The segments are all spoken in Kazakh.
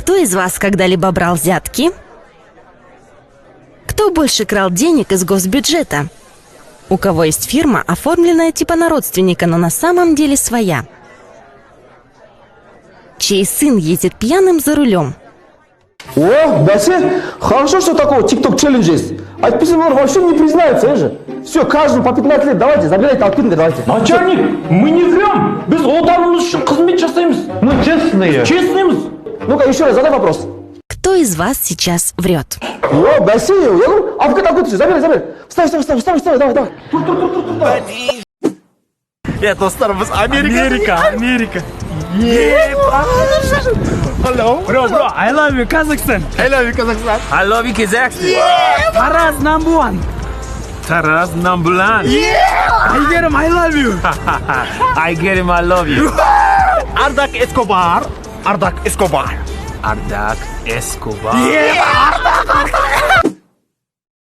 Кто из вас когда-либо брал взятки? Кто больше крал денег из госбюджета? У кого есть фирма, оформленная типа на родственника, но на самом деле своя? Чей сын едет пьяным за рулем? О, Бәсе, хорошо, что такого TikTok челлендж есть. Отписывай, он вообще не признается же. Все, каждому по 15 лет, давайте, забирайте, алпинды, давайте. Начальник, мы не врем. Біз отанымыз үшін қызмет жасаймыз. Мы честные. Честныймыз. Ну-ка, еще раз, задай вопрос. Кто из вас сейчас врет? О, Бәсе, я говорю, авокадо, забирай. Вставай, давай. Тур. Достар, біз Америка. Hello. Bro, I love you, Kazakhstan. I love you, Kazakhstan. I love you, Kazakhstan. Taraz number one. Taraz number one. I get him, I love you. I get him, I love you. Ardak Escobar.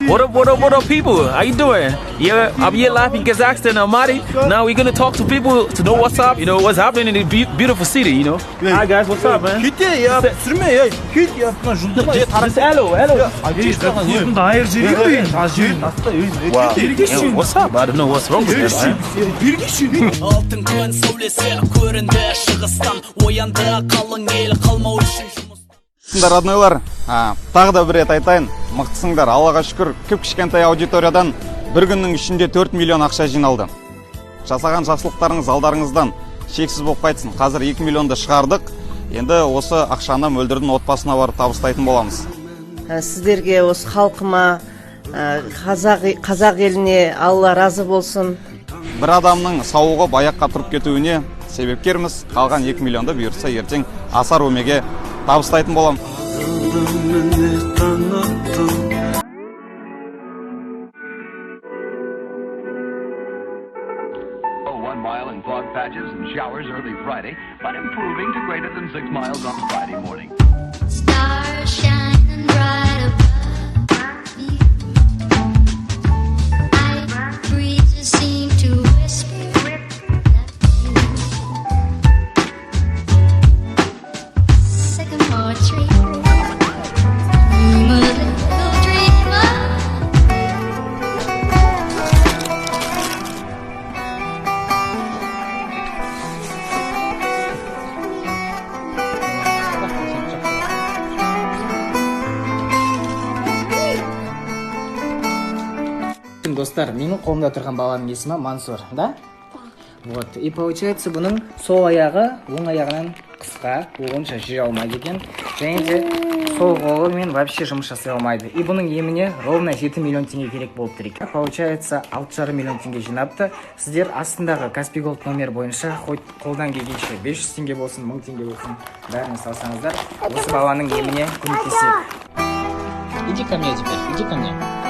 What up, people? How you doing? Yeah, I'm here live in Kazakhstan, Almaty. Now we're gonna talk to people to know what's up, what's happening in the beautiful city, Hi guys, what's up, man? Just hello. Dair жери. Wow. Yeah, what's up? I don't know what's wrong with that, man. Алтын күн сәулесі көрінді шығыстан, оянды қалың ел қалмау үшін жұмыс. Роднойлар, тағы да бір рет айтайын, мықтысыңдар, Аллаға шүкір, кішкентай аудиториядан бір күннің ішінде 4 миллион ақша жиналды. Жасаған жақсылықтарыңыз алдарыңыздан шексіз болып қайтсын. Қазір 2 миллионды шығардық, енді осы ақшаны мөлдірдің отбасына барып табыстайтын боламыз. Сіздерге, осы халқыма, қазақ еліне Алла разы болсын. Бір адамның сауығы баяққа тұрып кетуіне себепкерміз, қалған 2 миллионды бұйыртса ертең асар өмеге табыстайтын болам. One mile in fog patches and showers early Friday, but improving to greater than 6 miles on Friday morning. Stars shining bright above me. Night breezes seem to whisper sycamore tree. Dream a little dreamer. Достар, менің қолымда тұрған баланың есімі Мансур, да? Вот, и получается бұның сол аяғы оң аяғынан қысқа, онша жүре алмайды екен. Және де сол қолымен вообще жұмыс жасай алмайды. И бұның еміне ровно 7 миллион теңге керек болып тұр екен. Получается 6,5 миллион теңге жинапты. Сіздер астындағы Каспий Голд номер бойынша қолдан келгенше 500 теңге болсын, 1000 теңге болсын, бәрін салсаңыздар, осы баланың еміне көмектесейік. Иди ко мне теперь, иди ко мне.